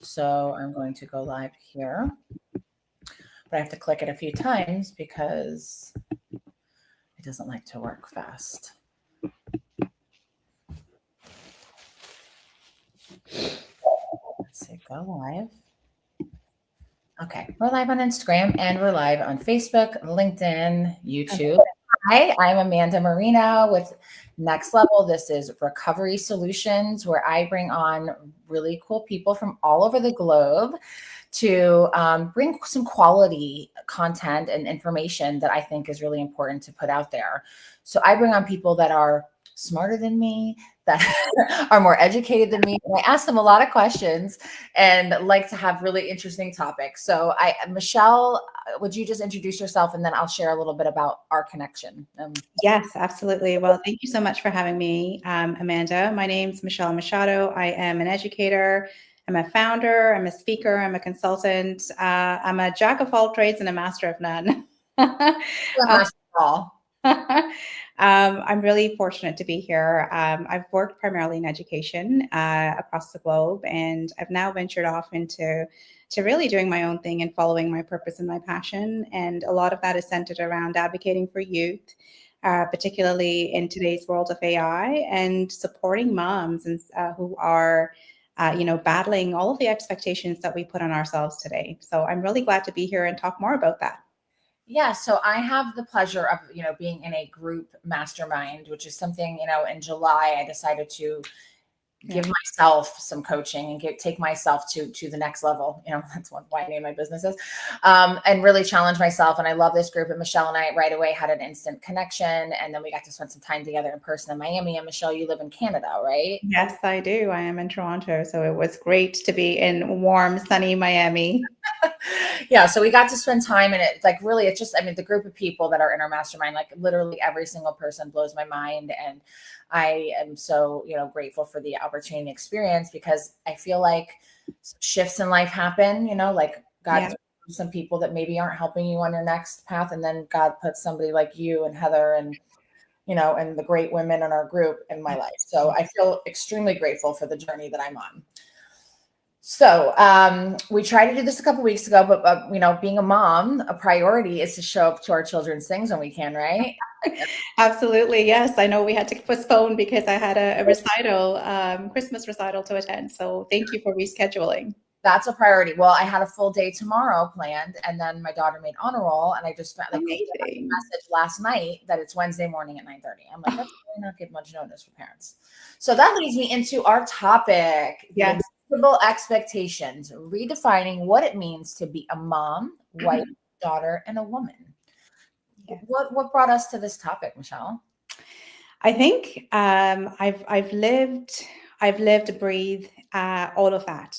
So I'm going to go live here, but I have to click it a few times because it doesn't like to work fast. Let's see, go live. Okay, we're live on Instagram and we're live on Facebook, LinkedIn, YouTube. Hi, I'm Amanda Marino with Next Level. This is Recovery Solutions, where I bring on really cool people from all over the globe to bring some quality content and information that I think is really important to put out there. So I bring on people that are smarter than me, that are more educated than me. And I ask them a lot of questions and like to have really interesting topics. So Michelle, would you just introduce yourself and then I'll share a little bit about our connection? Yes, absolutely. Well, thank you so much for having me, Amanda. My name's Michelle Machado. I am an educator. I'm a founder. I'm a speaker. I'm a consultant. I'm a jack of all trades and a master of none. Master of all. I'm really fortunate to be here. I've worked primarily in education across the globe, and I've now ventured off into really doing my own thing and following my purpose and my passion. And a lot of that is centered around advocating for youth, particularly in today's world of AI, and supporting moms and who are battling all of the expectations that we put on ourselves today. So I'm really glad to be here and talk more about that. Yeah, so I have the pleasure of, being in a group mastermind, which is something, in July I decided to give myself some coaching and take myself to the next level. That's why I named my businesses, and really challenge myself. And I love this group. And Michelle and I right away had an instant connection. And then we got to spend some time together in person in Miami. And Michelle, you live in Canada, right? Yes, I do. I am in Toronto. So it was great to be in warm, sunny Miami. Yeah, so we got to spend time, and it's just, the group of people that are in our mastermind, like literally every single person blows my mind. And I am so, grateful for the opportunity and experience, because I feel like shifts in life happen, like God, some people that maybe aren't helping you on your next path. And then God puts somebody like you and Heather and, and the great women in our group in my life. So I feel extremely grateful for the journey that I'm on. So we tried to do this a couple weeks ago, but being a mom, a priority is to show up to our children's things when we can, right? Absolutely, yes. I know we had to postpone because I had a recital, Christmas recital to attend. So thank you for rescheduling. That's a priority. Well, I had a full day tomorrow planned, and then my daughter made honor roll, and I just got a message last night that it's Wednesday morning at 9:30. I'm like, that's really not good much notice for parents. So that leads me into our topic. Yes. Expectations, redefining what it means to be a mom, wife, daughter, and a woman. Yes. What brought us to this topic, Michelle? I think I've lived, breathe all of that,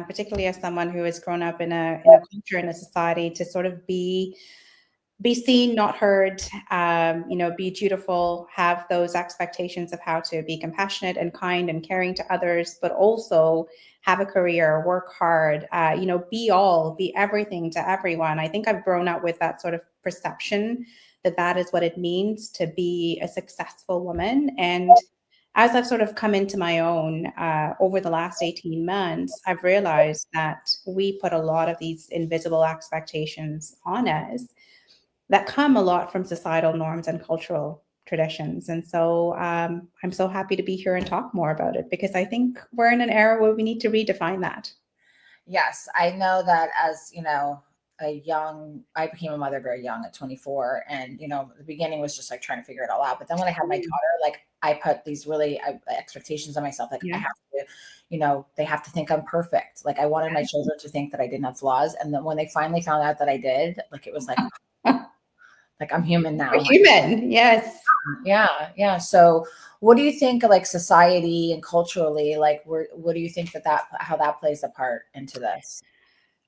particularly as someone who has grown up in a culture, in a society, to sort of be seen, not heard, be dutiful, have those expectations of how to be compassionate and kind and caring to others, but also have a career, work hard, be everything to everyone. I think I've grown up with that sort of perception that is what it means to be a successful woman. And as I've sort of come into my own over the last 18 months, I've realized that we put a lot of these invisible expectations on us that come a lot from societal norms and cultural traditions. And so I'm so happy to be here and talk more about it, because I think we're in an era where we need to redefine that. Yes, I know that as, I became a mother very young at 24. And, the beginning was just like trying to figure it all out. But then when I had my daughter, like I put these really expectations on myself. Like I have to, they have to think I'm perfect. Like I wanted my children to think that I didn't have flaws. And then when they finally found out that I did, like, it was like, like I'm human now. We're human, yes. Yeah. So what do you think of like society and culturally, like what do you think how that plays a part into this?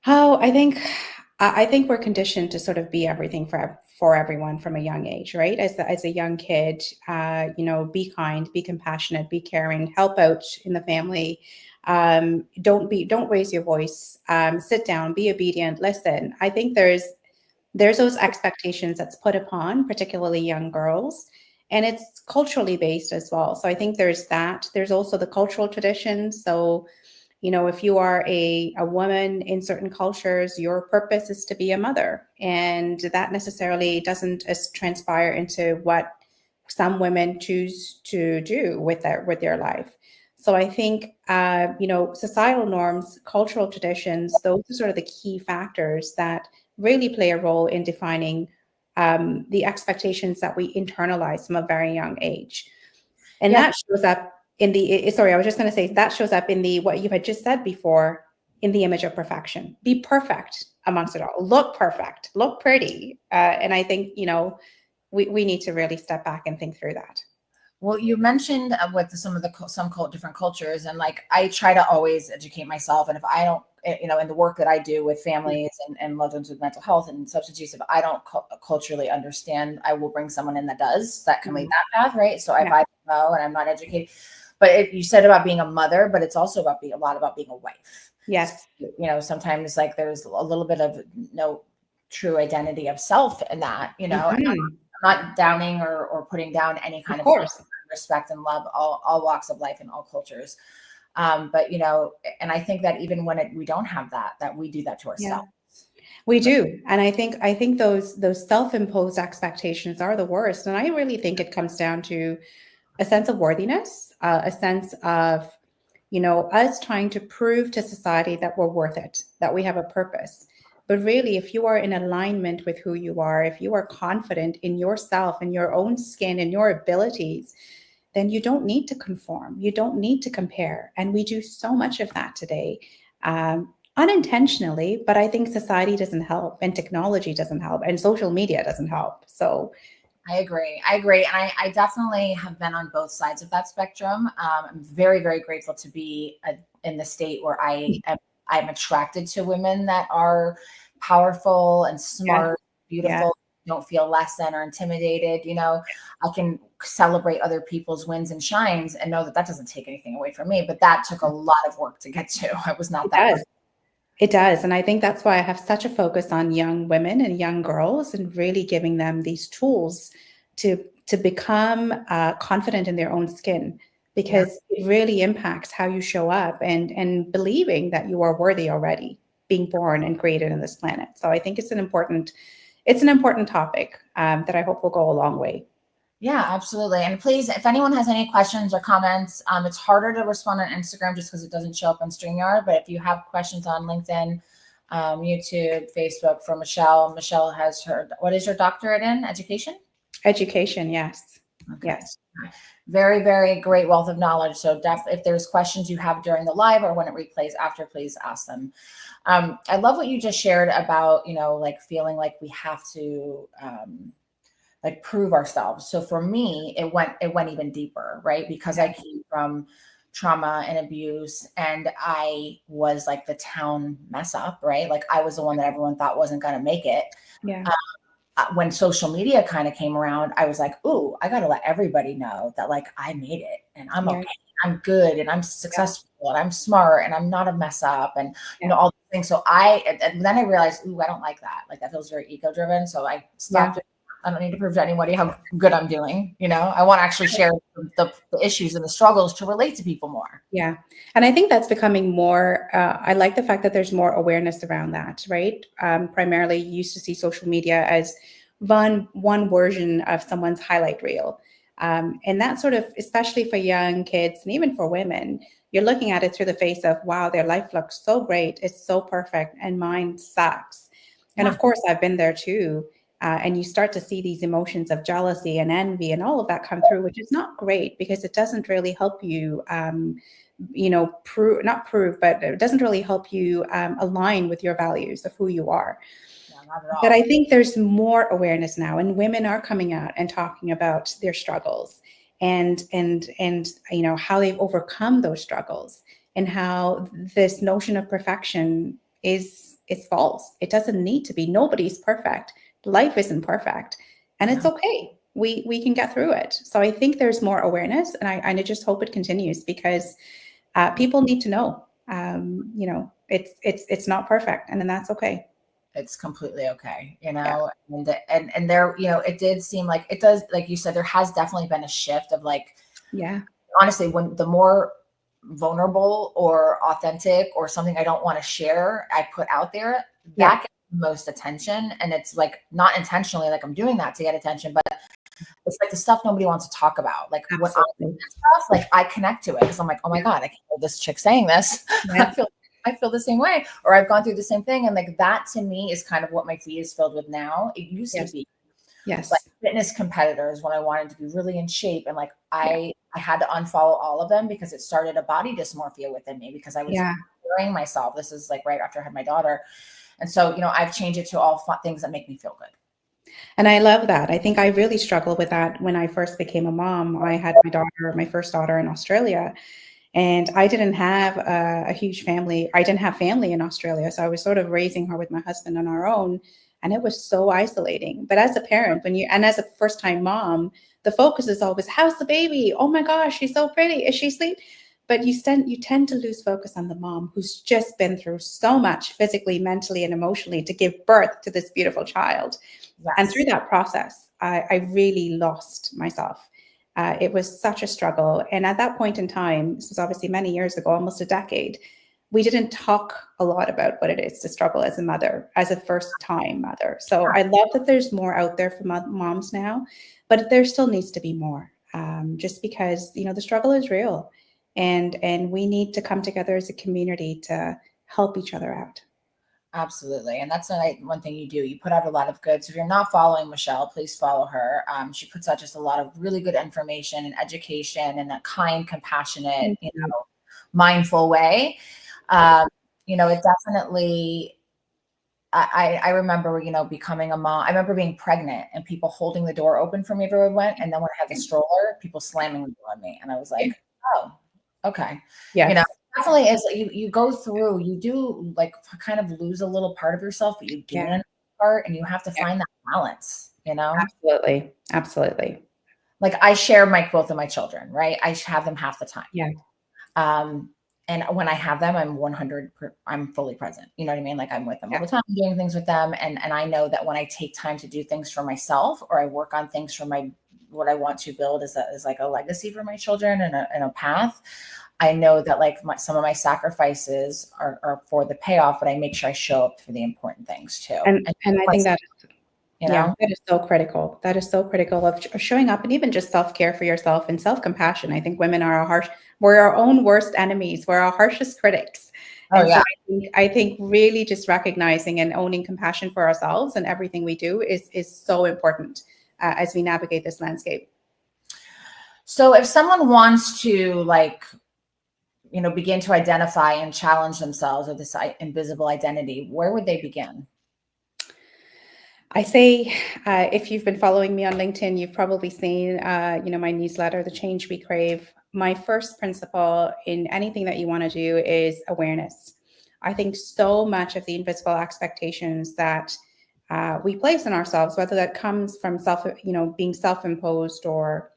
Oh, I think we're conditioned to sort of be everything for everyone from a young age, right? As a young kid, be kind, be compassionate, be caring, help out in the family. Don't raise your voice. Sit down, be obedient, listen. I think there's those expectations that's put upon particularly young girls, and it's culturally based as well. So I think there's that. There's also the cultural traditions. So if you are a woman in certain cultures, your purpose is to be a mother. And that necessarily doesn't transpire into what some women choose to do with their life. So I think, societal norms, cultural traditions, those are sort of the key factors that really play a role in defining the expectations that we internalize from a very young age. And Yeah. that shows up in sorry, I was just going to say that shows up in what you had just said before, in the image of perfection. Be perfect amongst it all. Look perfect, look pretty. And I think, we need to really step back and think through that. Well, you mentioned with some of the different cultures, and like I try to always educate myself. And if I don't, in the work that I do with families and loved ones with mental health and substance use, if I don't culturally understand, I will bring someone in that does, that can lead that path, right? So if I don't know and I'm not educated, but you said about being a mother, but it's also about being a wife. Yes. So, sometimes like there's a little bit of no true identity of self in that, I'm not downing or putting down any kind of course. respect and love all walks of life and all cultures. But and I think that even when we don't have that we do that to ourselves. We do. And I think those self-imposed expectations are the worst. And I really think it comes down to a sense of worthiness, a sense of, us trying to prove to society that we're worth it, that we have a purpose. But really, if you are in alignment with who you are, if you are confident in yourself and your own skin and your abilities, then you don't need to conform. You don't need to compare. And we do so much of that today, unintentionally, but I think society doesn't help and technology doesn't help and social media doesn't help. So I agree. And I definitely have been on both sides of that spectrum. I'm very, very grateful to be in the state where I'm attracted to women that are powerful and smart, beautiful, don't feel less than or intimidated. I can celebrate other people's wins and shines and know that doesn't take anything away from me. But that took a lot of work to get to. I was not that person. It does. And I think that's why I have such a focus on young women and young girls and really giving them these tools to become confident in their own skin, because it really impacts how you show up and believing that you are worthy already, being born and created in this planet. So I think it's an important topic that I hope will go a long way. Yeah, absolutely. And please, if anyone has any questions or comments, it's harder to respond on Instagram just because it doesn't show up on StreamYard. But if you have questions on LinkedIn, YouTube, Facebook for Michelle has what is your doctorate in education? Education, yes. Okay. Yes. Very, very great wealth of knowledge. So if there's questions you have during the live or when it replays after, please ask them. I love what you just shared about, like feeling like we have to, like prove ourselves. So for me, it went even deeper, right? Because I came from trauma and abuse and I was like the town mess up, right? Like I was the one that everyone thought wasn't going to make it. Yeah. When social media kind of came around, I was like, ooh, I got to let everybody know that like I made it and I'm okay. I'm good and I'm successful and I'm smart and I'm not a mess up and all these things. So and then I realized, ooh, I don't like that. Like that feels very ego driven. So I stopped it. I don't need to prove to anybody how good I'm doing. I want to actually share the issues and the struggles to relate to people more. Yeah. And I think that's becoming more, I like the fact that there's more awareness around that, right? Primarily you used to see social media as one version of someone's highlight reel. And that sort of, especially for young kids and even for women, you're looking at it through the face of, wow, their life looks so great. It's so perfect. And mine sucks. And of course, I've been there too. And you start to see these emotions of jealousy and envy and all of that come through, which is not great because it doesn't really help you, but it doesn't really help you align with your values of who you are. Not at all. But I think there's more awareness now, and women are coming out and talking about their struggles and how they've overcome those struggles and how this notion of perfection is false. It doesn't need to be. Nobody's perfect. Life isn't perfect, and it's okay. We can get through it. So I think there's more awareness, and I just hope it continues because people need to know. It's not perfect, and then that's okay. It's completely okay, and there, it did seem like it does, like you said, there has definitely been a shift of like, honestly, when the more vulnerable or authentic or something I don't want to share, I put out there, that gets the most attention. And it's like not intentionally, like I'm doing that to get attention, but it's like the stuff nobody wants to talk about. Like when I do that stuff, like I connect to it because I'm like, oh my God, I can't believe this chick saying this. Yeah. I feel the same way, or I've gone through the same thing. And like that to me is kind of what my feed is filled with now. It used to be like fitness competitors when I wanted to be really in shape. And like I had to unfollow all of them because it started a body dysmorphia within me because I was comparing myself. This is like right after I had my daughter. And so, you know, I've changed it to all fun things that make me feel good. And I love that. I think I really struggled with that when I first became a mom. I had my first daughter in Australia, and I didn't have a huge family. I didn't have family in Australia. So I was sort of raising her with my husband on our own. And it was so isolating. But as a parent, and as a first time mom, the focus is always, how's the baby? Oh my gosh, she's so pretty. Is she asleep? But you tend to lose focus on the mom who's just been through so much physically, mentally, and emotionally to give birth to this beautiful child. Yes. And through that process, I really lost myself. It was such a struggle. And at that point in time, this was obviously many years ago, almost a decade, we didn't talk a lot about what it is to struggle as a mother, as a first-time mother. So I love that there's more out there for moms now, but there still needs to be more, just because, you know, the struggle is real. And we need to come together as a community to help each other out. Absolutely. And that's one thing you do. You put out a lot of good. So if you're not following Michelle, please follow her. She puts out just a lot of really good information and education in a kind, compassionate, you know, mindful way. You know, it definitely, I remember, you know, becoming a mom. I remember being pregnant and people holding the door open for me everywhere I went. And then when I had the stroller, people slamming the door on me. And I was like, oh, okay. You know, definitely is you go through, you do like kind of lose a little part of yourself, but you gain another part and you have to find that balance, you know? Absolutely. Absolutely. Like I share both of my children, right? I have them half the time. Yeah. And when I have them, I'm fully present. You know what I mean? Like I'm with them all the time, doing things with them. And I know that when I take time to do things for myself, or I work on things for what I want to build is like a legacy for my children and a path. I know that like some of my sacrifices are for the payoff, but I make sure I show up for the important things too. And I think that, you know, that is so critical. That is so critical of showing up and even just self-care for yourself and self-compassion. I think women are we're our own worst enemies. We're our harshest critics. And so I think really just recognizing and owning compassion for ourselves and everything we do is so important as we navigate this landscape. So if someone wants to like, you know, begin to identify and challenge themselves with this invisible identity, where would they begin? I say, if you've been following me on LinkedIn, you've probably seen, you know, my newsletter, The Change We Crave. My first principle in anything that you want to do is awareness. I think so much of the invisible expectations that we place on ourselves, whether that comes from being self-imposed or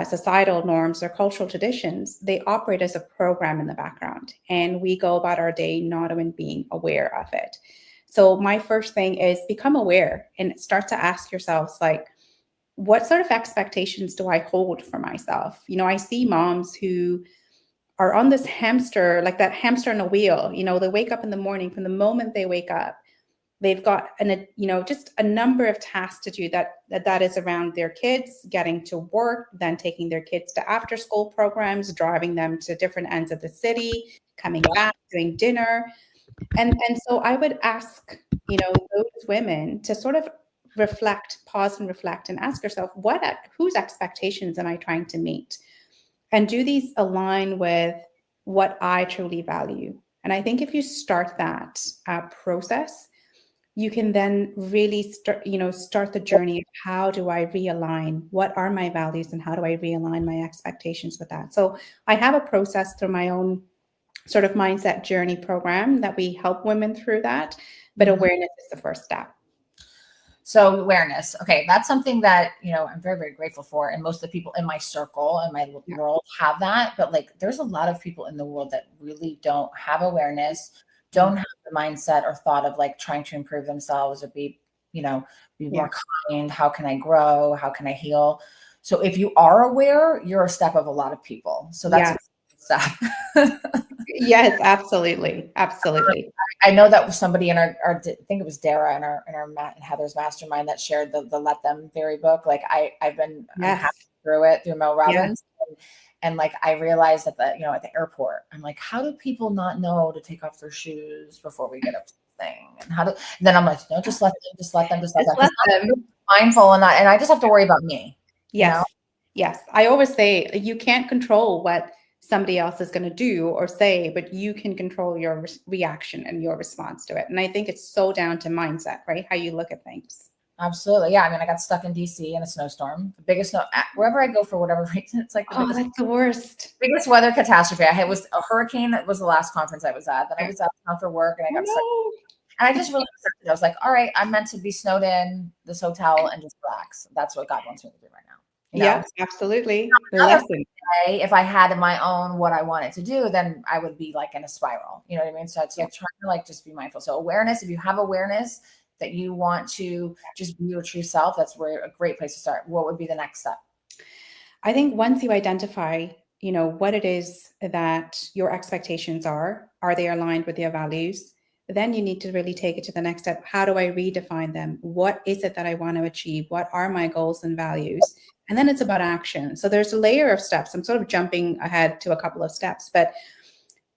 societal norms or cultural traditions, they operate as a program in the background, and we go about our day not even being aware of it. So my first thing is become aware and start to ask yourselves, like, what sort of expectations do I hold for myself? You know, I see moms who are on this hamster, like that hamster in a wheel. You know, they wake up in the morning, from the moment they wake up, they've got just a number of tasks to do that is around their kids, getting to work, then taking their kids to after school programs, driving them to different ends of the city, coming back, doing dinner. And so I would ask, you know, those women to sort of pause and reflect and ask yourself, whose expectations am I trying to meet? And do these align with what I truly value? And I think if you start that process, you can then really start the journey of how do I realign? What are my values and how do I realign my expectations with that? So I have a process through my own sort of mindset journey program that we help women through that, but awareness is the first step. So awareness. Okay. That's something that, you know, I'm very, very grateful for. And most of the people in my circle and my world have that, but like, there's a lot of people in the world that really don't have awareness, don't have the mindset or thought of like trying to improve themselves or be more kind. How can I grow? How can I heal? So if you are aware, you're a step of a lot of people. So that's stuff. Yes, absolutely. Absolutely. I know that was somebody in our I think it was Dara in Heather's mastermind that shared the Let Them theory book. Like I'm Yes. halfway through it through Mel Yeah. Robbins. And like I realized that at the airport, I'm like, how do people not know to take off their shoes before we get up to the thing? And then I'm like, no, just let them, just let them, just let Just them. let Because I'm them. mindful and I just have to worry about me, you know? Yes. Yes. I always say you can't control what somebody else is going to do or say, but you can control your reaction and your response to it. And I think it's so down to mindset, right? How you look at things. Absolutely. Yeah. I mean, I got stuck in DC in a snowstorm, the biggest snow wherever I go for whatever reason. It's like the Oh, that's the worst. biggest weather catastrophe. I had was a hurricane. That was the last conference I was at. Then I Yeah. was out of town for work and I Oh, got stuck. no. And I just really accepted it. I was like, all right, I'm meant to be snowed in this hotel and just relax. That's what God wants me to do right now. You know, Yeah, absolutely. The another lesson. day, if I had in my own what I wanted to do, then I would be like in a spiral. You know what I mean? So it's Yeah. like trying to like just be mindful. So awareness, if you have awareness that you want to just be your true self, that's where a great place to start. What would be the next step? I think once you identify, what it is that your expectations are they aligned with your values? Then you need to really take it to the next step. How do I redefine them? What is it that I want to achieve? What are my goals and values? And then it's about action. So there's a layer of steps. I'm sort of jumping ahead to a couple of steps, but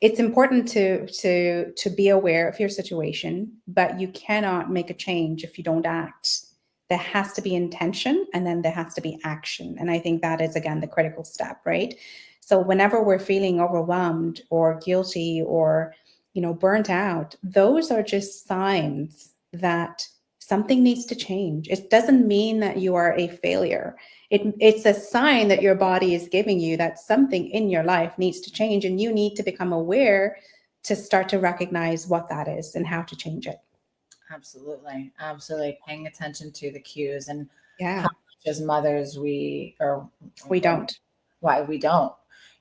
it's important to be aware of your situation, but you cannot make a change if you don't act. There has to be intention and then there has to be action. And I think that is again the critical step, right? So whenever we're feeling overwhelmed or guilty or burnt out, those are just signs that something needs to change. It doesn't mean that you are a failure. It's a sign that your body is giving you that something in your life needs to change, and you need to become aware to start to recognize what that is and how to change it. Absolutely. Absolutely. Paying attention to the cues and how Yeah, much as mothers we or we women, don't. why we don't.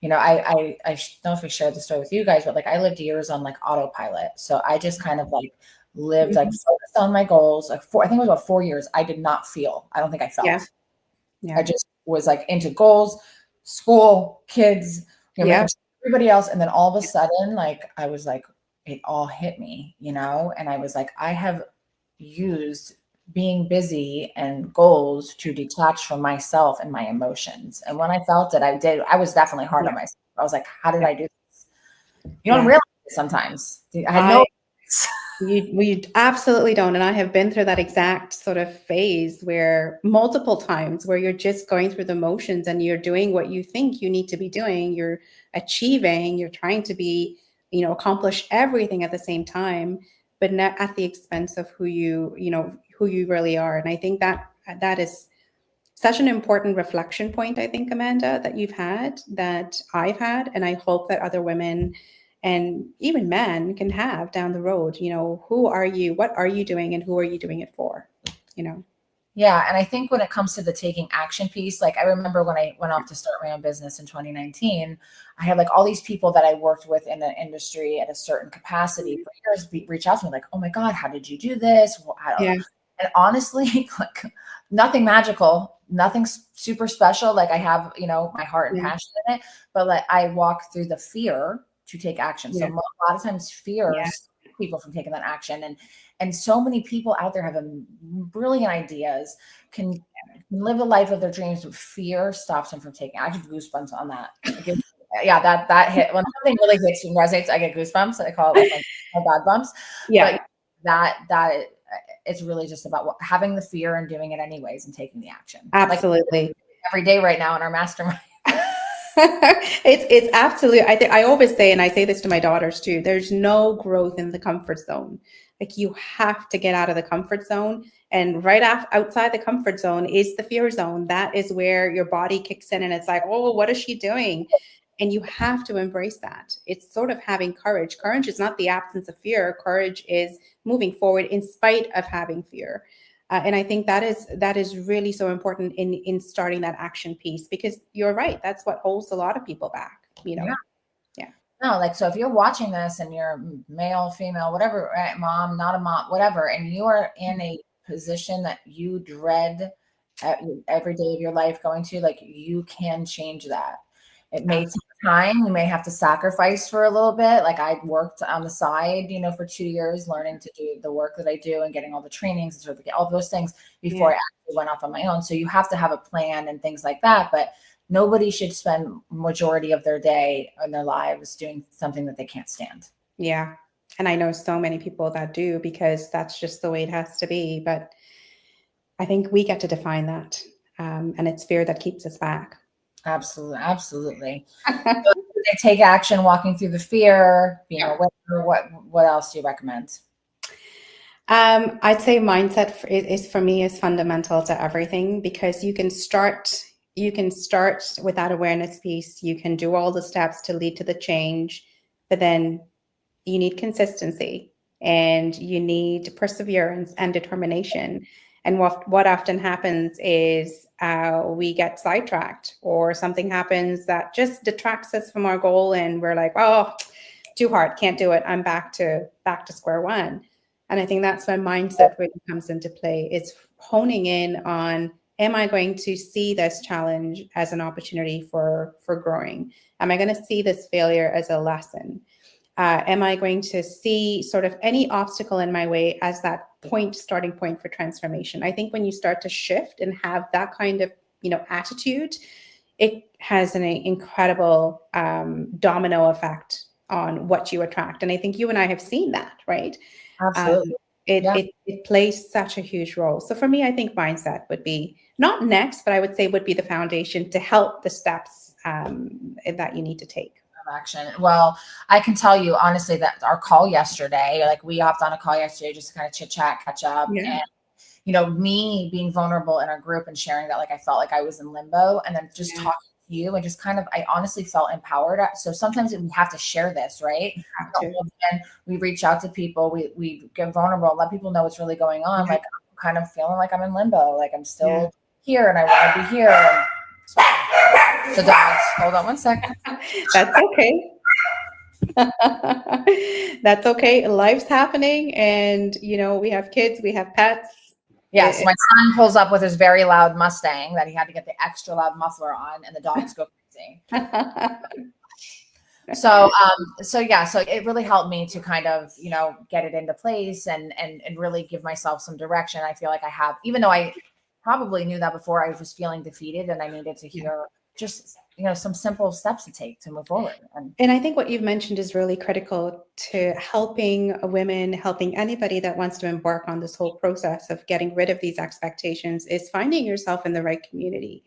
I don't know if we shared the story with you guys, but like I lived years on like autopilot. So I just kind of like lived like Mhm. focused on my goals. Like I think it was about 4 years. I did not feel. I don't think I Yeah, felt. I yeah, just was like into goals, school, kids, yeah, making sure everybody else. And then all of a sudden, like I was like, it all hit me. And I was like, I have used being busy and goals to detach from myself and my emotions. And when I felt it, I was definitely hard yeah, on myself. I was like, how did yeah, I do this? You don't yeah. realize it sometimes. I had I no. we absolutely don't. And I have been through that exact sort of phase where multiple times where you're just going through the motions and you're doing what you think you need to be doing. You're achieving, you're trying to be, accomplish everything at the same time, but not at the expense of who you really are. And I think that is such an important reflection point, I think, Amanda, that you've had, that I've had, and I hope that other women and even men can have down the road. Who are you? What are you doing? And who are you doing it for? You know? Yeah. And I think when it comes to the taking action piece, like I remember when I went off to start my own business in 2019, I had like all these people that I worked with in the industry at a certain capacity for years reach out to me like, oh my God, how did you do this? Well, I don't know. Yeah. And honestly, like nothing magical, nothing super special. Like I have, my heart and Yeah. passion in it, but like I walk through the fear to take action. So Yeah. a lot of times fear Yeah. stops people from taking that action. And so many people out there have brilliant ideas, can live the life of their dreams, but fear stops them from taking. I get goosebumps on that. Yeah, that hit when something really hits and resonates. I get goosebumps. I call it like my God bumps. Yeah. But that it's really just about having the fear and doing it anyways and taking the action. Like Absolutely. every day right now in our mastermind. It's absolutely. I always say, and I say this to my daughters too, there's no growth in the comfort zone. Like you have to get out of the comfort zone, and right outside the comfort zone is the fear zone. That is where your body kicks in and it's like, oh, what is she doing? And you have to embrace that. It's sort of having courage. Courage is not the absence of fear. Courage is moving forward in spite of having fear. And I think that is really so important in starting that action piece, because you're right. That's what holds a lot of people back. Yeah. Yeah, No, like so if you're watching this and you're male, female, whatever, right, mom, not a mom, whatever, and you are in a position that you dread every day of your life going to, like you can change that. It may take absolutely. time you may have to sacrifice for a little bit. Like I worked on the side, for 2 years, learning to do the work that I do and getting all the trainings and certificate, all those things before I actually went off on my own. So you have to have a plan and things like that. But nobody should spend majority of their day and their lives doing something that they can't stand. Yeah. And I know so many people that do, because that's just the way it has to be. But I think we get to define that. And it's fear that keeps us back. Absolutely. Absolutely. So they take action, walking through the fear, being aware. What else do you recommend? I'd say mindset is for me is fundamental to everything, because you can start with that awareness piece. You can do all the steps to lead to the change, but then you need consistency and you need perseverance and determination. And what often happens is we get sidetracked, or something happens that just detracts us from our goal, and we're like, oh, too hard, can't do it. I'm back to square one. And I think that's when mindset really comes into play. It's honing in on, am I going to see this challenge as an opportunity for growing? Am I going to see this failure as a lesson? Am I going to see sort of any obstacle in my way as that starting point for transformation? I think when you start to shift and have that kind of, attitude, it has an incredible domino effect on what you attract. And I think you and I have seen that, right? Absolutely. It plays such a huge role. So for me, I think mindset would be not next, but I would say would be the foundation to help the steps that you need to take. Action. Well, I can tell you honestly that our call yesterday, like we hopped on a call yesterday just to kind of chit chat, catch up. Yeah. And, me being vulnerable in our group and sharing that, like I felt like I was in limbo, and then just talking to you and just kind of, I honestly felt empowered. So sometimes we have to share this, right? And we reach out to people, we get vulnerable and let people know what's really going on. Like I'm kind of feeling like I'm in limbo, like I'm still here and I want to be here. And the dogs, hold on one second. That's okay. That's okay. Life's happening, and we have kids, we have pets. Yes, my son pulls up with his very loud Mustang that he had to get the extra loud muffler on, and the dogs go crazy. So it really helped me to kind of, get it into place and really give myself some direction. I feel like I have, even though I probably knew that before, I was feeling defeated and I needed to hear just, some simple steps to take to move forward. And I think what you've mentioned is really critical to helping women, helping anybody that wants to embark on this whole process of getting rid of these expectations, is finding yourself in the right community,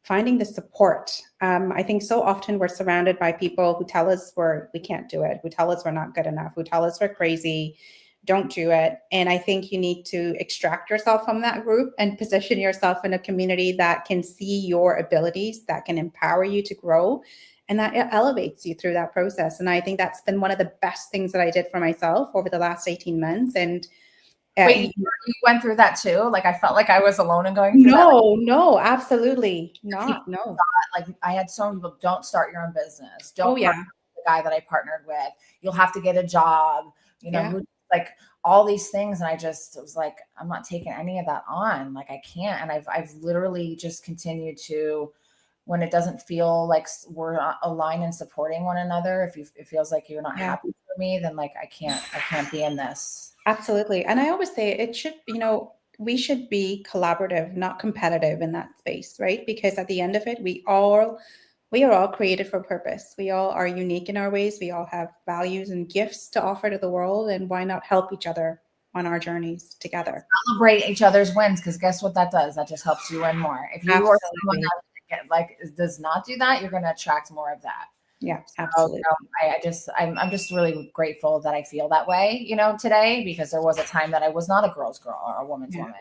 finding the support. I think so often we're surrounded by people who tell us we can't do it, who tell us we're not good enough, who tell us we're crazy, don't do it. And I think you need to extract yourself from that group and position yourself in a community that can see your abilities, that can empower you to grow, and that elevates you through that process. And I think that's been one of the best things that I did for myself over the last 18 months. And wait, you went through that too? Like I felt like I was alone in going through that? No, absolutely not. No. Like I had so many people, don't start your own business. Don't partner with the guy that I partnered with. You'll have to get a job, like all these things. And I just was like, I'm not taking any of that on. Like I can't. And I've literally just continued to, when it doesn't feel like we're aligned and supporting one another, if it feels like you're not happy for me, then like I can't be in this. Absolutely. And I always say it should, we should be collaborative, not competitive in that space, right? Because at the end of it, we are all created for purpose. We all are unique in our ways. We all have values and gifts to offer to the world. And why not help each other on our journeys together? Celebrate each other's wins, because guess what that does? That just helps you win more. If you are someone that does not do that, you're going to attract more of that. Yeah, absolutely. So, I'm just really grateful that I feel that way, today, because there was a time that I was not a girl's girl or a woman's woman,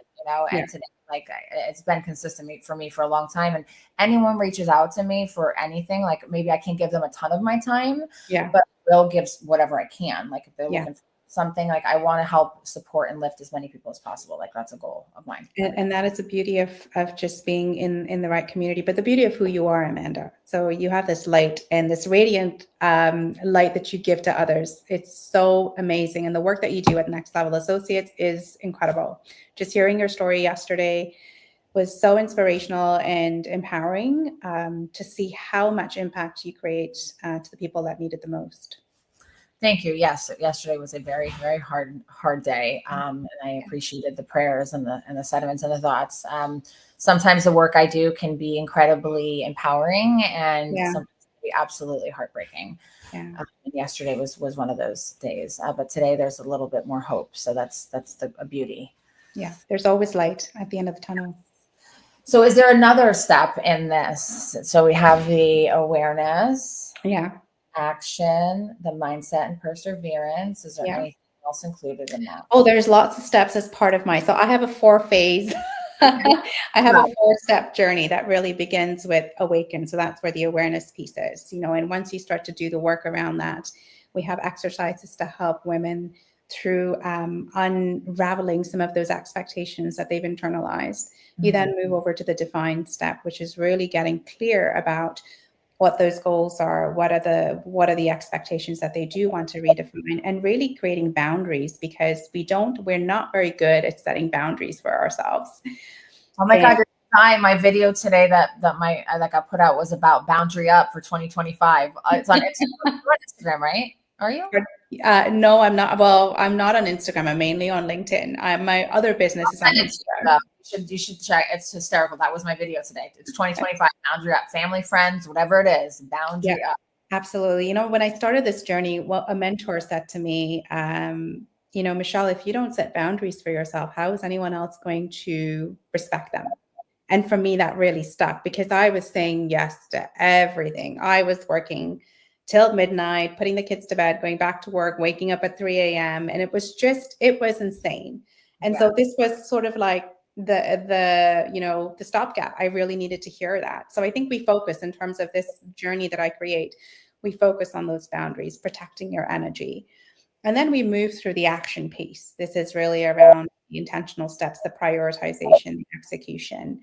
and today, like, it's been consistent for me for a long time. And anyone reaches out to me for anything, like maybe I can't give them a ton of my time, but I will give whatever I can. Like if they're looking for something, like I want to help support and lift as many people as possible. Like that's a goal of mine. And that is the beauty of just being in the right community, but the beauty of who you are, Amanda. So you have this light and this radiant light that you give to others. It's so amazing. And the work that you do at Next Level Associates is incredible. Just hearing your story yesterday, was so inspirational and empowering, to see how much impact you create to the people that need it the most. Thank you. Yes, yesterday was a very, very hard day, and I appreciated the prayers and the sentiments and the thoughts. Sometimes the work I do can be incredibly empowering, and Yeah, sometimes it can be absolutely heartbreaking. yeah, And yesterday was one of those days, but today there's a little bit more hope. So that's a beauty. yeah. There's always light at the end of the tunnel. So is there another step in this? So we have the awareness, Yeah, action, the mindset, and perseverance. Is there yeah. anything else included in that? Oh, there's lots of steps as part of my. So I have a 4-phase. I have a Wow. 4-step journey that really begins with awaken. So that's where the awareness piece is, and once you start to do the work around that, we have exercises to help women through unraveling some of those expectations that they've internalized. You then move over to the define step, which is really getting clear about what those goals are, what are the expectations that they do want to redefine, and really creating boundaries, because we're not very good at setting boundaries for ourselves. Oh my And God, my video today that got put out was about boundary up for 2025. It's on Instagram. You're on Instagram, right? Are you? no, I'm not. Well, I'm not on Instagram. I'm mainly on LinkedIn. My other business is on Instagram. You should check. It's hysterical. That was my video today. It's 2025. Boundary up. Family, friends, whatever it is. Yeah, Boundary up. absolutely. When I started this journey, what a mentor said to me, Michelle, if you don't set boundaries for yourself, how is anyone else going to respect them? And for me, that really stuck, because I was saying yes to everything. I was working till midnight, putting the kids to bed, going back to work, waking up at 3 a.m. And it was insane. And so this was sort of like the stopgap. I really needed to hear that. So I think we focus, in terms of this journey that I create, we focus on those boundaries, protecting your energy. And then we move through the action piece. This is really around the intentional steps, the prioritization, the execution.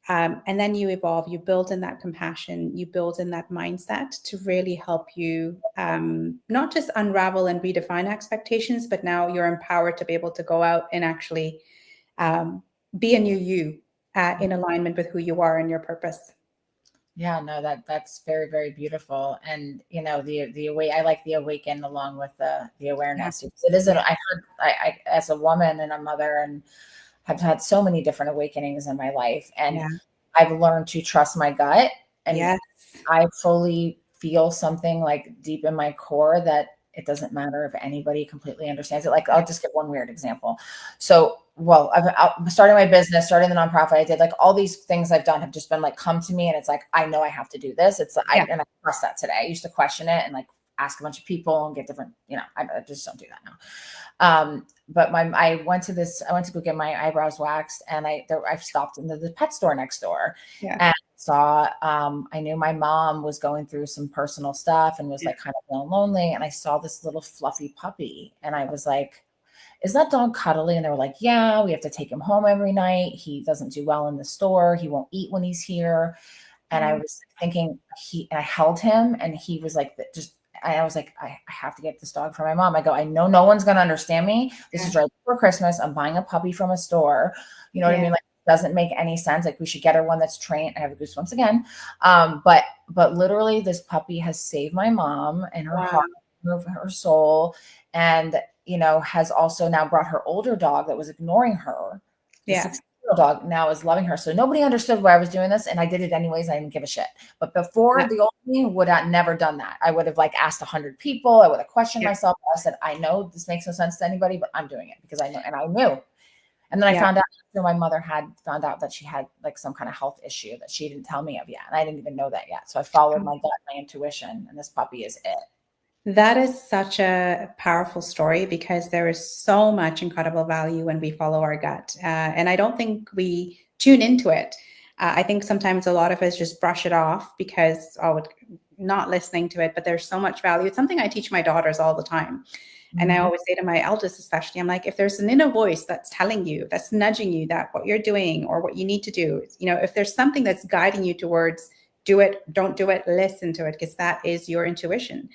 And then you evolve, you build in that compassion, you build in that mindset to really help you not just unravel and redefine expectations, but now you're empowered to be able to go out and actually be a new you, in alignment with who you are and your purpose. Yeah, no, that's very, very beautiful. And I like the awaken along with the awareness. It isn't. I as a woman and a mother, and have had so many different awakenings in my life, and I've learned to trust my gut, and I fully feel something like deep in my core that it doesn't matter if anybody completely understands it. Like, I'll just give one weird example. So, I'm starting my business, starting the nonprofit. I did like all these things I've done have just been like, come to me. And it's like, I know I have to do this. It's like, and I trust that today. I used to question it and like ask a bunch of people and get different, I just don't do that now. But I went to go get my eyebrows waxed, and I stopped into the pet store next door, and saw, I knew my mom was going through some personal stuff and was like kind of feeling lonely. And I saw this little fluffy puppy, and I was like, is that dog cuddly? And they were like, yeah, we have to take him home every night. He doesn't do well in the store. He won't eat when he's here. And I was thinking, and I held him, and he was like, I was like, I have to get this dog for my mom. I go, I know no one's going to understand me. This is right before Christmas. I'm buying a puppy from a store. You know what I mean? Like, it doesn't make any sense. Like, we should get her one that's trained. I have goosebumps again. But literally, this puppy has saved my mom and her heart, her soul, and has also now brought her older dog that was ignoring her. The 16-year-old dog now is loving her. So nobody understood why I was doing this, and I did it anyways. I didn't give a shit. But before, the old me would have never done that. I would have like asked 100 people. I would have questioned myself. I said, I know this makes no sense to anybody, but I'm doing it because I know, and I knew. And then I found out after my mother had found out that she had like some kind of health issue that she didn't tell me of yet, and I didn't even know that yet. So I followed my gut, my intuition, and this puppy is it. That is such a powerful story, because there is so much incredible value when we follow our gut. And I don't think we tune into it. I think sometimes a lot of us just brush it off because, not listening to it, but there's so much value. It's something I teach my daughters all the time. And I always say to my eldest, especially, I'm like, if there's an inner voice that's telling you, that's nudging you that what you're doing or what you need to do, if there's something that's guiding you towards do it, don't do it, listen to it, because that is your intuition.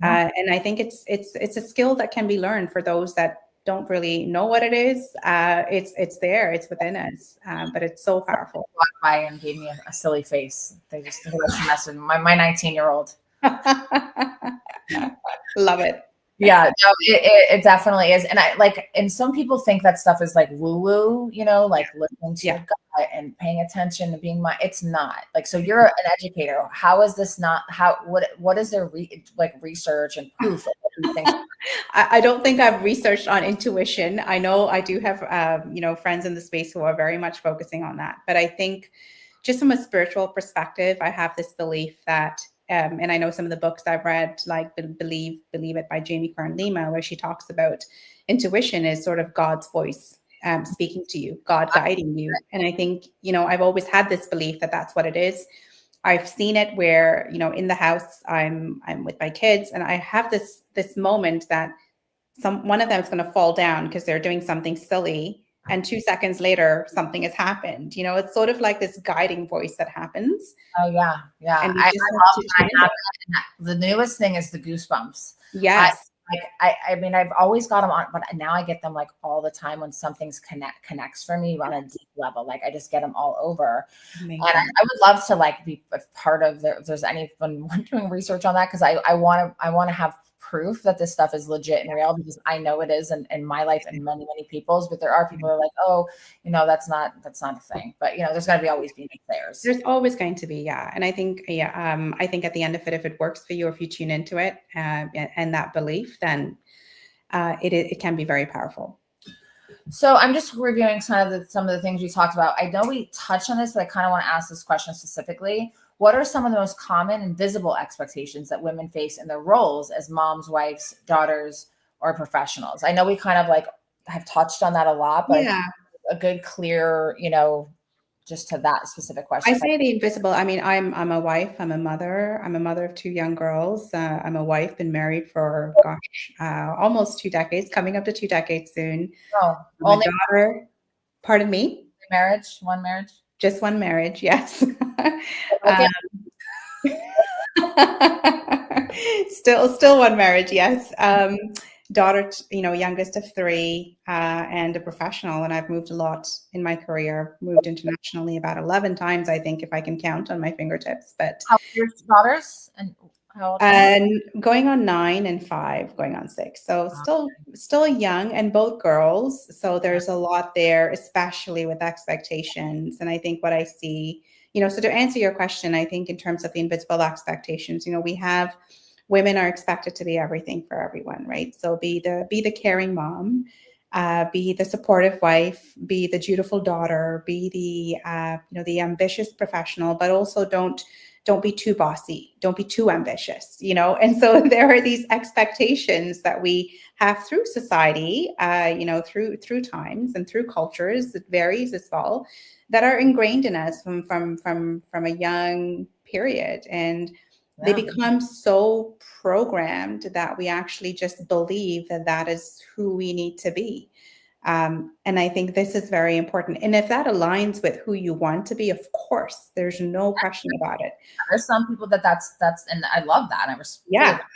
And I think it's a skill that can be learned for those that don't really know what it is. It's there, it's within us, but it's so powerful. Walked by and gave me a silly face. They just mess with my 19-year-old. Love it. Yeah, no, it definitely is. And I like, and some people think that stuff is like woo woo, like listening to your gut and paying attention and being it's not like, so you're an educator. How is this not, what is there research and proof of what you think? I don't think I've researched on intuition. I know I do have, friends in the space who are very much focusing on that. But I think just from a spiritual perspective, I have this belief that, and I know some of the books I've read, like Believe It by Jamie Kern Lima, where she talks about intuition is sort of God's voice speaking to you, God guiding you. And I think, I've always had this belief that that's what it is. I've seen it where, in the house, I'm with my kids, and I have this moment that one of them is going to fall down because they're doing something silly, and 2 seconds later something has happened. It's sort of like this guiding voice that happens. Oh yeah. And I love that. I have it. The newest thing is the goosebumps. Yes. I mean, I've always got them on, but now I get them like all the time when something's connects for me on a deep level. Like I just get them all over. Amazing. And I would love to like be a part of if there's anyone doing research on that, because I want to have proof that this stuff is legit and real, because I know it is in my life and many, many people's. But there are people who are like, oh, that's not a thing. But there's got to always be players. There's always going to be, yeah. And I think, I think at the end of it, if it works for you, or if you tune into it and that belief, then it can be very powerful. So I'm just reviewing some of the things we talked about. I know we touched on this, but I kind of want to ask this question specifically. What are some of the most common and visible expectations that women face in their roles as moms, wives, daughters, or professionals? I know we kind of like have touched on that a lot, but yeah, a good, clear, just to that specific question. I say the invisible. I mean, I'm a wife. I'm a mother. I'm a mother of 2 young girls. I'm a wife, been married for, almost 2 decades, coming up to 2 decades soon. Oh, only daughter. Pardon me? One marriage? Just one marriage, yes. Still one marriage, yes. Daughter, youngest of 3, and a professional. And I've moved a lot in my career. Moved internationally about 11 times, I think, if I can count on my fingertips. But how old are your daughters? And how old? And going on 9 and 5, going on 6. So still young, and both girls. So there's a lot there, especially with expectations. And I think what I see, so to answer your question, I think in terms of the invisible expectations, we have women are expected to be everything for everyone, right? So be the caring mom, be the supportive wife, be the dutiful daughter, be the ambitious professional, but also don't be too bossy, don't be too ambitious, And so there are these expectations that we have through society, through times and through cultures. It varies as well, that are ingrained in us from a young period. And they become so programmed that we actually just believe that is who we need to be. And I think this is very important. And if that aligns with who you want to be, of course, there's no question about it. There's some people that's, and I love that.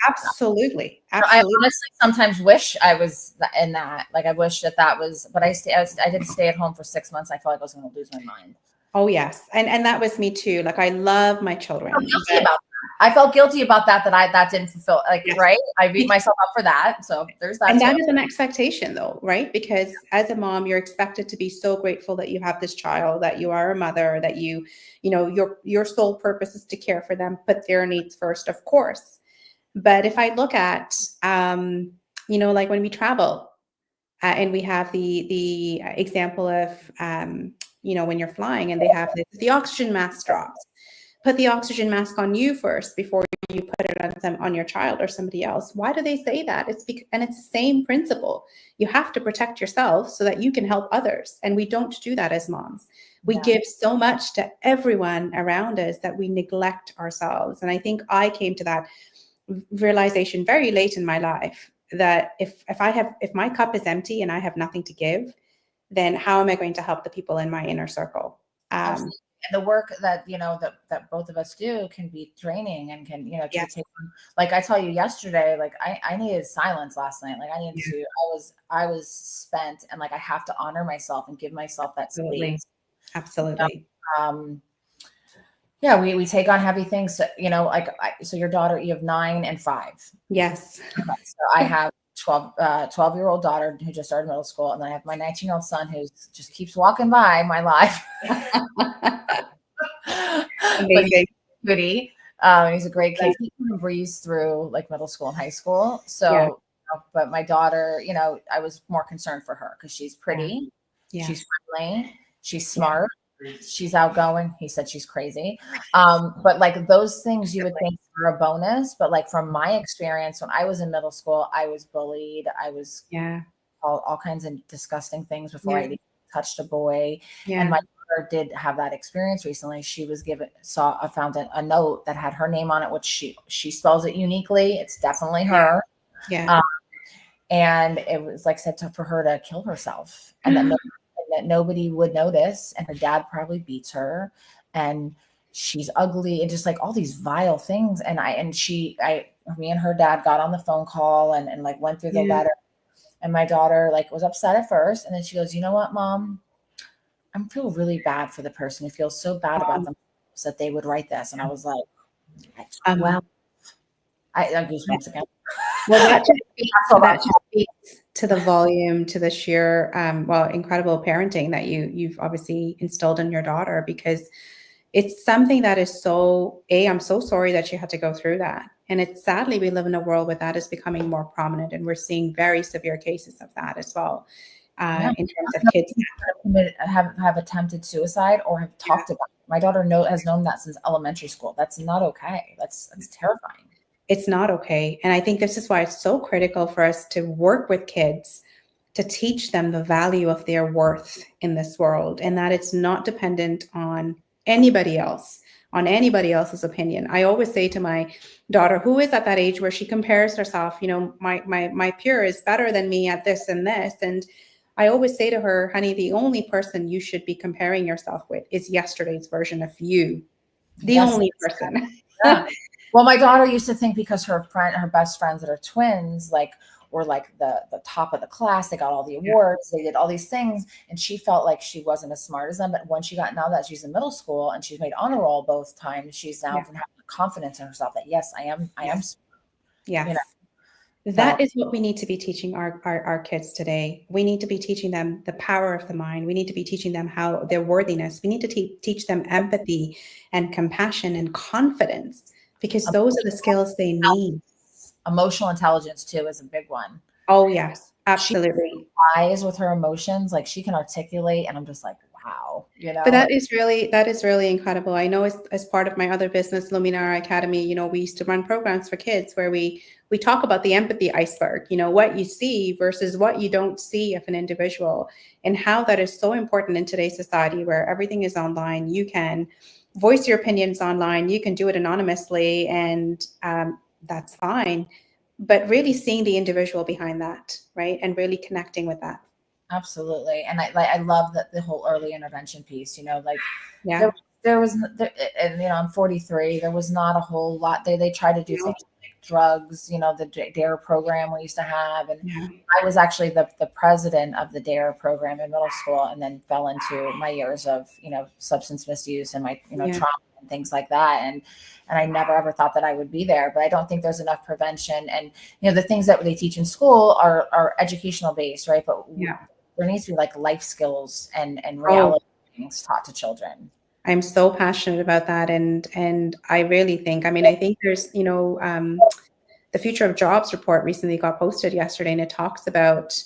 Absolutely. I honestly sometimes wish I was in that. Like I wish that was, but I did stay at home for 6 months. I felt like I was going to lose my mind. Oh yes. And that was me too. Like I love my children. I felt guilty about that didn't fulfill, yes. Right? I beat myself up for that. So there's that. And that is an expectation though, right? Because as a mom, you're expected to be so grateful that you have this child, that you are a mother, that your sole purpose is to care for them, put their needs first, of course. But if I look at, like when we travel and we have the example of, when you're flying and they have the oxygen mask drops. Put the oxygen mask on you first before you put it on your child or somebody else. Why do they say that? It's the same principle. You have to protect yourself so that you can help others. And we don't do that as moms. We give so much to everyone around us that we neglect ourselves. And I think I came to that realization very late in my life, that if my cup is empty and I have nothing to give, then how am I going to help the people in my inner circle? the work that, that both of us do can be draining and can, to Yes. take, like I tell you yesterday, like I needed silence last night. Like I needed Yeah. to, I was spent, and like, I have to honor myself and give myself that Absolutely. space. Absolutely. Um, yeah, we take on heavy things, like, so your daughter, you have 9 and 5. Yes. Okay, so I have 12-year-old daughter who just started middle school, and then I have my 19-year-old son who just keeps walking by my life. But he's Amazing. a goodie. He's a great kid. He kind of breezed through like middle school and high school. Yeah. So, but my daughter, I was more concerned for her because she's pretty, Yeah. she's friendly, she's Yeah. smart, she's outgoing. He said she's crazy. But like those things you would think are a bonus, but like from my experience, when I was in middle school, I was bullied. I was Yeah. all kinds of disgusting things before I Yeah. even touched a boy. And Yeah. my daughter did have that experience recently. She was I found a note that had her name on it, which she spells it uniquely. It's definitely her. Yeah. And it was like said for her to kill herself, and that nobody would notice. And her dad probably beats her, and she's ugly, and just like all these vile things. And me and her dad got on the phone call and like went through the Yeah. letter. And my daughter like was upset at first, and then she goes, "You know what, Mom? I feel really bad for the person who feels so bad about themselves that they would write this." And I was like, "Well, I goosebumps again." Well, that just speaks to the volume, to the sheer, incredible parenting that you've obviously instilled in your daughter, because it's something that is I'm so sorry that you had to go through that. And it's sadly, we live in a world where that is becoming more prominent, and we're seeing very severe cases of that as well, in terms of kids have attempted suicide or have talked about it. My daughter has known that since elementary school. That's not okay. That's terrifying. It's not okay. And I think this is why it's so critical for us to work with kids to teach them the value of their worth in this world, and that it's not dependent on anybody else, on anybody else's opinion. I always say to my daughter, who is at that age where she compares herself, my peer is better than me at this and this. And I always say to her, honey, the only person you should be comparing yourself with is yesterday's version of you. The only person. Yeah. Well, my daughter used to think because her best friends that are twins, like were like the top of the class, they got all the awards, they did all these things, and she felt like she wasn't as smart as them. But when now that she's in middle school and she's made honor roll both times, she's now having confidence in herself that yes, I am smart. Yes. That is what we need to be teaching our kids today. We need to be teaching them the power of the mind. We need to be teaching them how their worthiness. We need to teach them empathy and compassion and confidence, because those are the skills they need. Emotional intelligence too is a big one. Oh yes, absolutely. Eyes with her emotions, like she can articulate, and I'm just like, wow, But that is really incredible. I know as part of my other business, Luminara Academy, we used to run programs for kids where we talk about the empathy iceberg, what you see versus what you don't see of an individual, and how that is so important in today's society where everything is online. You can voice your opinions online, you can do it anonymously, and that's fine. But really seeing the individual behind that, right? And really connecting with that. Absolutely. And I love that the whole early intervention piece, there was, and I'm 43, there was not a whole lot. They tried to do things like drugs, the DARE program we used to have. And I was actually the president of the DARE program in middle school, and then fell into my years of, substance misuse and my, trauma and things like that. And I never ever thought that I would be there, but I don't think there's enough prevention. And, the things that they teach in school are educational based, right? But there needs to be like life skills and reality things taught to children. I'm so passionate about that. And I really think, I think there's, the Future of Jobs report recently got posted yesterday, and it talks about,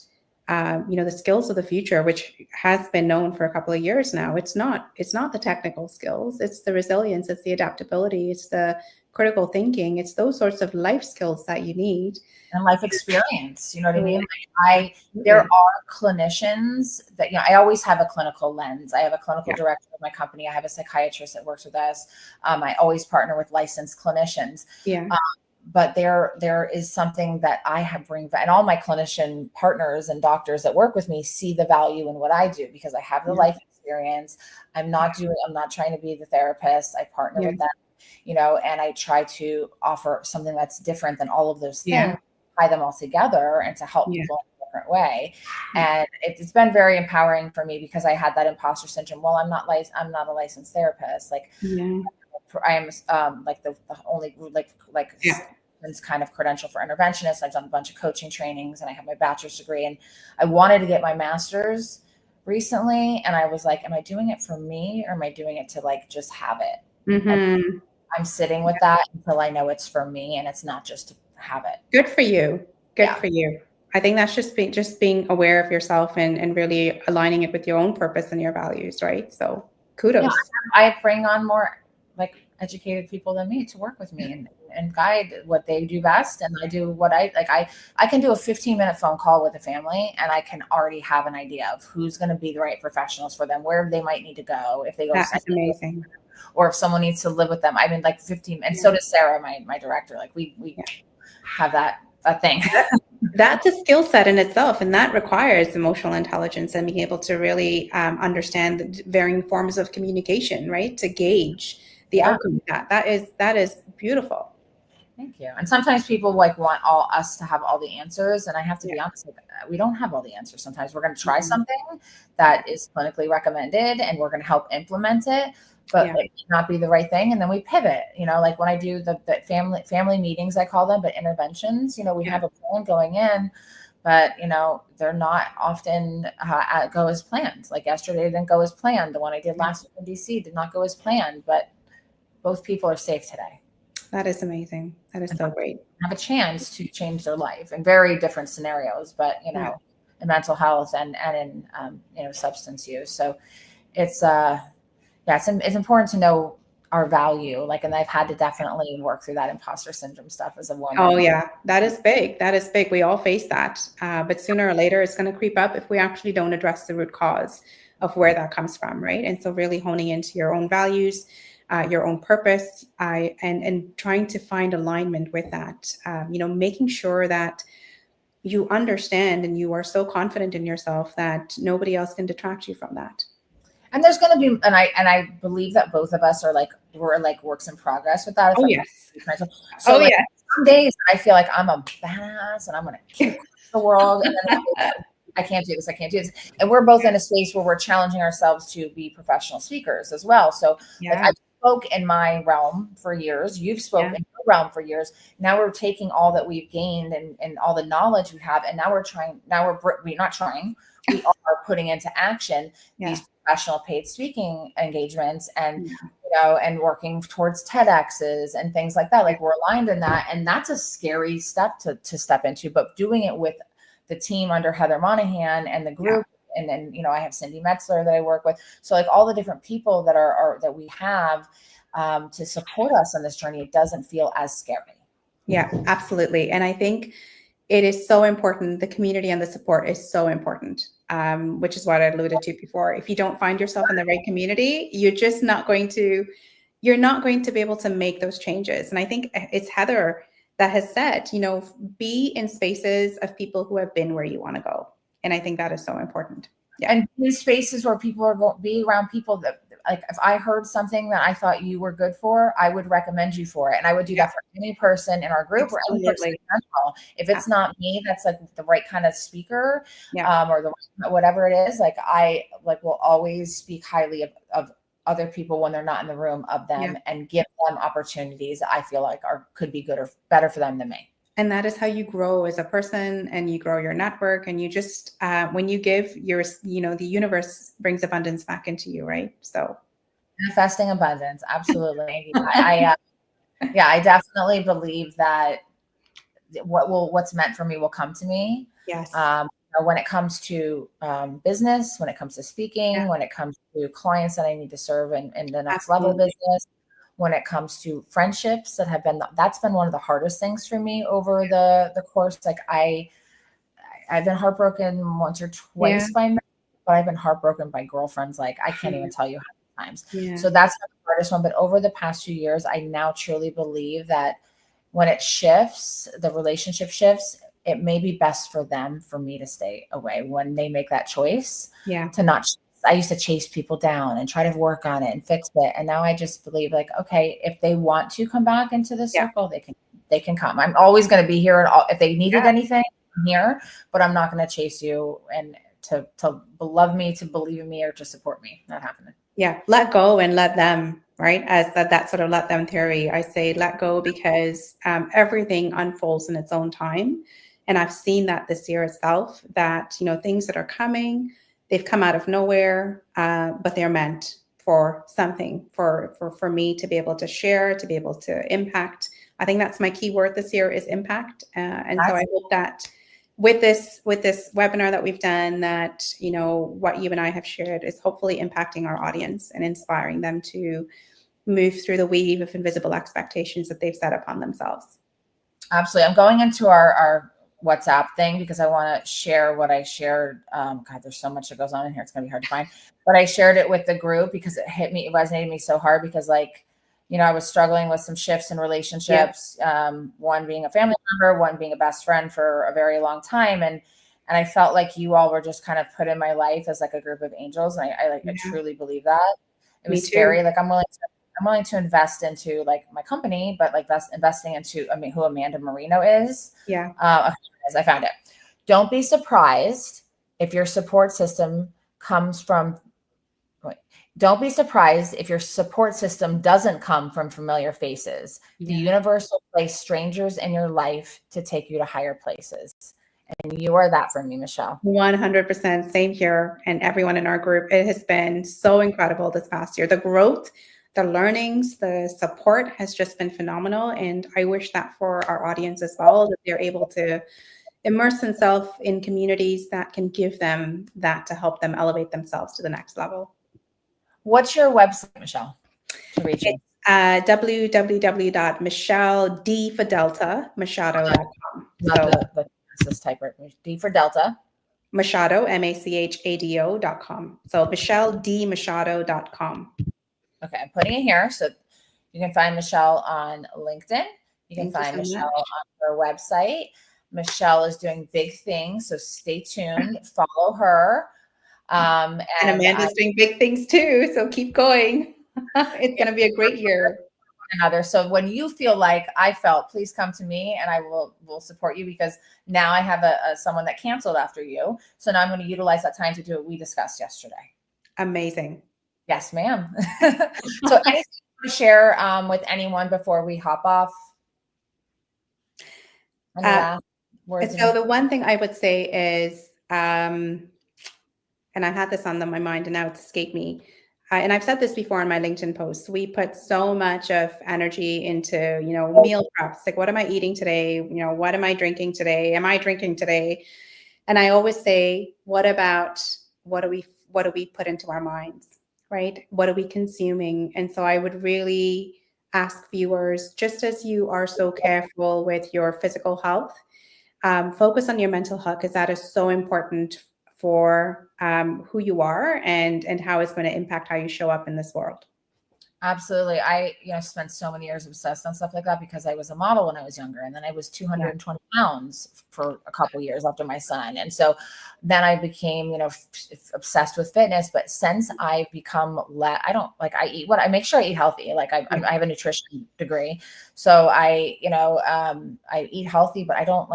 the skills of the future, which has been known for a couple of years now. It's not the technical skills, it's the resilience, it's the adaptability, it's the critical thinking, it's those sorts of life skills that you need. And life experience, you know what I mean? Like there are clinicians that, I always have a clinical lens. I have a clinical director of my company. I have a psychiatrist that works with us. I always partner with licensed clinicians. But there is something that I have and all my clinician partners and doctors that work with me see the value in what I do, because I have the life experience. experience. I'm not trying to be the therapist. I partner with them, and I try to offer something that's different than all of those things, tie them all together and to help people in a different way. And it's been very empowering for me because I had that imposter syndrome. Well, I'm not a licensed therapist. Like I am like the only kind of credential for interventionists. I've done a bunch of coaching trainings and I have my bachelor's degree, and I wanted to get my master's recently. And I was like, am I doing it for me or am I doing it to like just have it? And I'm sitting with that until I know it's for me and it's not just to have it. Good for you. Good for you. I think that's just being aware of yourself and really aligning it with your own purpose and your values, right? So kudos. Yeah, I bring on more like educated people than me to work with me and guide what they do best. And I do what I like. I can do a 15-minute phone call with a family and I can already have an idea of who's going to be the right professionals for them, where they might need to go if they go. That's amazing. Or if someone needs to live with them. I mean, like 15, and so does Sarah, my director. Like we have a thing. That's a skill set in itself, and that requires emotional intelligence and being able to really understand the varying forms of communication, right? To gauge the outcome of that. That is beautiful. Thank you. And sometimes people like want us to have all the answers, and I have to be honest with that. We don't have all the answers. Sometimes we're going to try something that is clinically recommended, and we're going to help implement it, but it may not be the right thing, and then we pivot. Like when I do the family meetings, I call them, but interventions. We have a plan going in, but they're not often go as planned. Like yesterday didn't go as planned. The one I did last week in DC did not go as planned, but both people are safe today. That is amazing. That is so great. Have a chance to change their life in very different scenarios, but in mental health and in substance use. So it's it's important to know our value. Like, and I've had to definitely work through that imposter syndrome stuff as a woman. Oh yeah, that is big. That is big. We all face that, but sooner or later it's going to creep up if we actually don't address the root cause of where that comes from, right? And so really honing into your own values, your own purpose, and trying to find alignment with that. Making sure that you understand and you are so confident in yourself that nobody else can detract you from that. And there's going to be, and I believe that both of us we're like works in progress with that. So some days I feel like I'm a badass and I'm going to kick the world, and then I can't do this. And we're both in a space where we're challenging ourselves to be professional speakers as well. So like I've spoke in my realm for years. You've spoken in your realm for years. Now we're taking all that we've gained and all the knowledge we have, and now we're not trying. We are putting into action these professional paid speaking engagements and and working towards TEDx's and things like that. Like we're aligned in that, and that's a scary step to step into. But doing it with the team under Heather Monahan and the group. And then, I have Cindy Metzler that I work with. So like all the different people that that we have to support us on this journey, it doesn't feel as scary. Yeah, absolutely. And I think it is so important. The community and the support is so important, which is what I alluded to before. If you don't find yourself in the right community, you're not going to be able to make those changes. And I think it's Heather that has said, be in spaces of people who have been where you want to go. And I think that is so important. Yeah. And these spaces where people are going to be around people that, like, if I heard something that I thought you were good for, I would recommend you for it. And I would do that for any person in our group or any person in general. If it's not me, that's like the right kind of speaker or whatever it is, like I will always speak highly of other people when they're not in the room of them and give them opportunities that I feel like could be good or better for them than me. And that is how you grow as a person, and you grow your network, and you just, when you give, the universe brings abundance back into you, right? So manifesting abundance. Absolutely. I definitely believe that what's meant for me will come to me. Yes. When it comes to business, when it comes to speaking, when it comes to clients that I need to serve in the next level business, when it comes to friendships that's been one of the hardest things for me over the course. Like I've been heartbroken once or twice by men, but I've been heartbroken by girlfriends. Like I can't even tell you how many times. Yeah. So that's the hardest one. But over the past few years, I now truly believe that when it shifts, the relationship shifts, it may be best for them, for me to stay away when they make that choice to not chase I used to chase people down and try to work on it and fix it. And now I just believe like, okay, if they want to come back into the Yeah. circle, they can come. I'm always going to be here. And if they needed anything, I'm here, but I'm not going to chase you and to love me, to believe in me, or to support me. Not happening. Yeah. Let go and let them, right? As that sort of let them theory, I say let go, because everything unfolds in its own time. And I've seen that this year itself, that, things that are coming, they've come out of nowhere, but they're meant for something, for me to be able to share, to be able to impact. I think that's my key word this year is impact. And so I hope that with this webinar that we've done, that, what you and I have shared is hopefully impacting our audience and inspiring them to move through the weave of invisible expectations that they've set upon themselves. Absolutely. I'm going into our WhatsApp thing because I want to share what I shared. God, there's so much that goes on in here. It's going to be hard to find, but I shared it with the group because it resonated me so hard, because like, I was struggling with some shifts in relationships. One being a family member, one being a best friend for a very long time. And I felt like you all were just kind of put in my life as like a group of angels. And I truly believe that. It was scary. Like I'm willing to invest into like my company, but like that's investing into, who Amanda Marino is. Yeah. I found it. Don't be surprised if your support system comes from, don't be surprised if your support system doesn't come from familiar faces. The universe will place strangers in your life to take you to higher places. And you are that for me, Michelle. 100%. Same here. And everyone in our group, it has been so incredible this past year. The growth, the learnings, the support has just been phenomenal. And I wish that for our audience as well, that they're able to immerse themselves in communities that can give them that to help them elevate themselves to the next level. What's your website, Michelle, to reach you? www.michelledfordelta.machado.com. This type D for Delta. Machado, Machado.com. So michelledmachado.com. Okay, I'm putting it here. So you can find Michelle on LinkedIn. You can find Michelle on her website. Michelle is doing big things, so stay tuned. Follow her. And Amanda's doing big things too, so keep going. It's going to be a great year. So when you feel like I felt, please come to me and I will support you, because now I have someone that canceled after you. So now I'm going to utilize that time to do what we discussed yesterday. Amazing. Yes, ma'am. So anything to share with anyone before we hop off? Any last words? So the one thing I would say is, and I had this on my mind and now it's escaped me. And I've said this before in my LinkedIn posts, we put so much of energy into, meal preps. Like, what am I eating today? What am I drinking today? Am I drinking today? And I always say, what do we put into our minds, right? What are we consuming? And so I would really ask viewers, just as you are so careful with your physical health, focus on your mental health, because that is so important for who you are and how it's going to impact how you show up in this world. Absolutely. I spent so many years obsessed on stuff like that because I was a model when I was younger, and then I was 220 pounds for a couple years after my son. And so then I became, obsessed with fitness. But since I've become I make sure I eat healthy. Like I have a nutrition degree. So I eat healthy, but I don't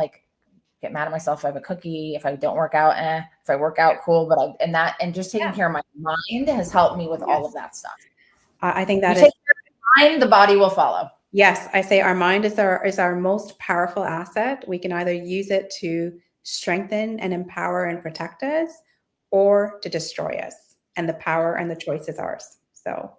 get mad at myself if I have a cookie, if I don't work out, if I work out, cool. But just taking care of my mind has helped me with all of that stuff. I think that take care of your mind, the body will follow. Yes, I say our mind is our most powerful asset. We can either use it to strengthen and empower and protect us, or to destroy us. And the power and the choice is ours. So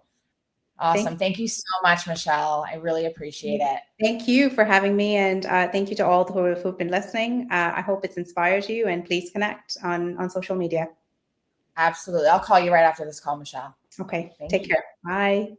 awesome. Thank you so much, Michelle. I really appreciate it. Thank you for having me. And thank you to all who've been listening. I hope it's inspired you, and please connect on social media. Absolutely. I'll call you right after this call, Michelle. Okay. Take care. Bye.